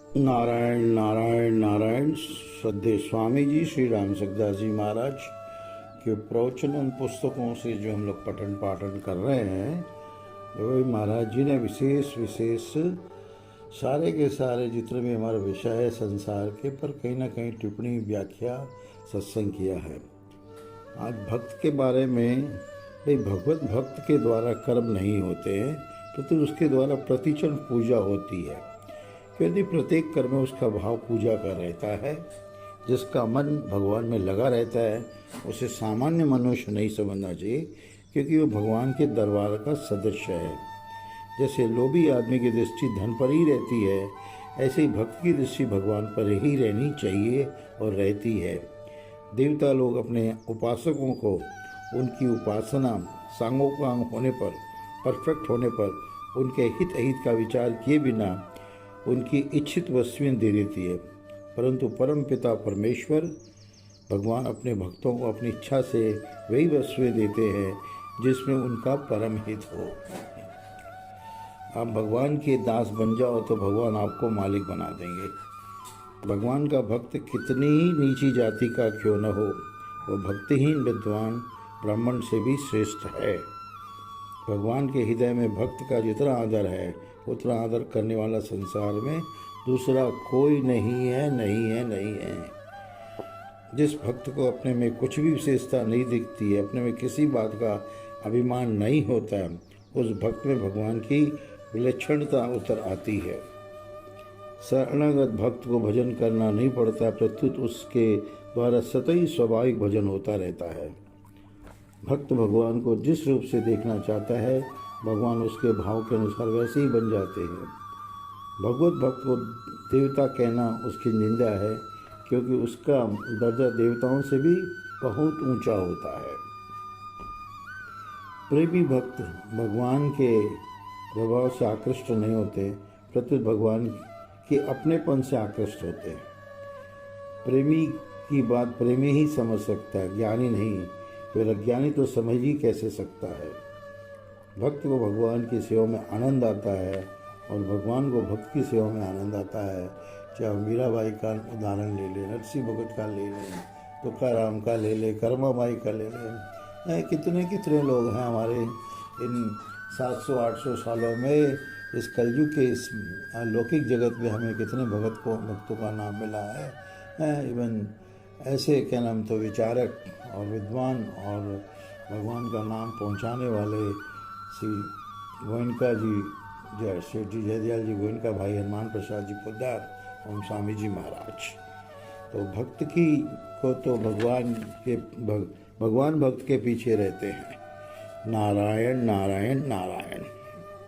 नारायण नारायण नारायण। श्रद्धेय स्वामी जी श्री राम सकदास जी महाराज के प्रवचन उन पुस्तकों से जो हम लोग पठन पाठन कर रहे हैं, वही महाराज जी ने विशेष विशेष सारे के सारे जितने भी हमारा विषय है संसार के पर कहीं ना कहीं टिप्पणी व्याख्या सत्संग किया है। आज भक्त के बारे में, भाई भगवत भक्त के द्वारा कर्म नहीं होते हैं, तो उसके द्वारा प्रतिक्षण पूजा होती है। यदि प्रत्येक कर्म में उसका भाव पूजा का रहता है, जिसका मन भगवान में लगा रहता है, उसे सामान्य मनुष्य नहीं समझना चाहिए, क्योंकि वो भगवान के दरबार का सदस्य है। जैसे लोभी आदमी की दृष्टि धन पर ही रहती है, ऐसे ही भक्त की दृष्टि भगवान पर ही रहनी चाहिए और रहती है। देवता लोग अपने उपासकों को उनकी उपासना सांगोपांग होने पर, परफेक्ट होने पर, उनके हित अहित का विचार किए बिना उनकी इच्छित वस्तुएं दे देती है। परंतु परम पिता परमेश्वर भगवान अपने भक्तों को अपनी इच्छा से वही वस्तुएं देते हैं जिसमें उनका परम हित हो। आप भगवान के दास बन जाओ तो भगवान आपको मालिक बना देंगे। भगवान का भक्त कितनी ही नीची जाति का क्यों न हो, वो भक्तिहीन विद्वान ब्राह्मण से भी श्रेष्ठ है। भगवान के हृदय में भक्त का जितना आदर है, उतना आदर करने वाला संसार में दूसरा कोई नहीं है, नहीं है, नहीं है। जिस भक्त को अपने में कुछ भी विशेषता नहीं दिखती है, अपने में किसी बात का अभिमान नहीं होता, उस भक्त में भगवान की विलक्षणता उतर आती है। शरणागत भक्त को भजन करना नहीं पड़ता, प्रत्युत उसके द्वारा सतही स्वाभाविक भजन होता रहता है। भक्त भगवान को जिस रूप से देखना चाहता है, भगवान उसके भाव के अनुसार वैसे ही बन जाते हैं। भगवत भक्त को देवता कहना उसकी निंदा है, क्योंकि उसका दर्जा देवताओं से भी बहुत ऊंचा होता है। प्रेमी भक्त भगवान के प्रभाव से आकृष्ट नहीं होते, प्रत्युत भगवान के अपनेपन से आकृष्ट होते हैं। प्रेमी की बात प्रेमी ही समझ सकता है, ज्ञानी नहीं। फिर अज्ञानी तो समझ ही कैसे सकता है। भक्त को भगवान की सेवा में आनंद आता है और भगवान को भक्त की सेवा में आनंद आता है। चाहे मीराबाई का उदाहरण ले लें, नरसिंह भगत का ले लें, तुकाराम का ले लें, कर्माबाई का ले लें, कितने कितने लोग हैं हमारे इन 700-800 सालों में। इस कलयुग के इस लौकिक जगत में हमें कितने भक्तों का नाम मिला है। इवन ऐसे क्या नाम तो विचारक और विद्वान और भगवान का नाम पहुंचाने वाले श्री गोयनका जी, जय शेठ जी, जयदयाल जी गोयनका, भाई हनुमान प्रसाद जी पोद्दार, ओम स्वामी जी महाराज। तो भक्त की को तो भगवान भक्त के पीछे रहते हैं। नारायण नारायण नारायण।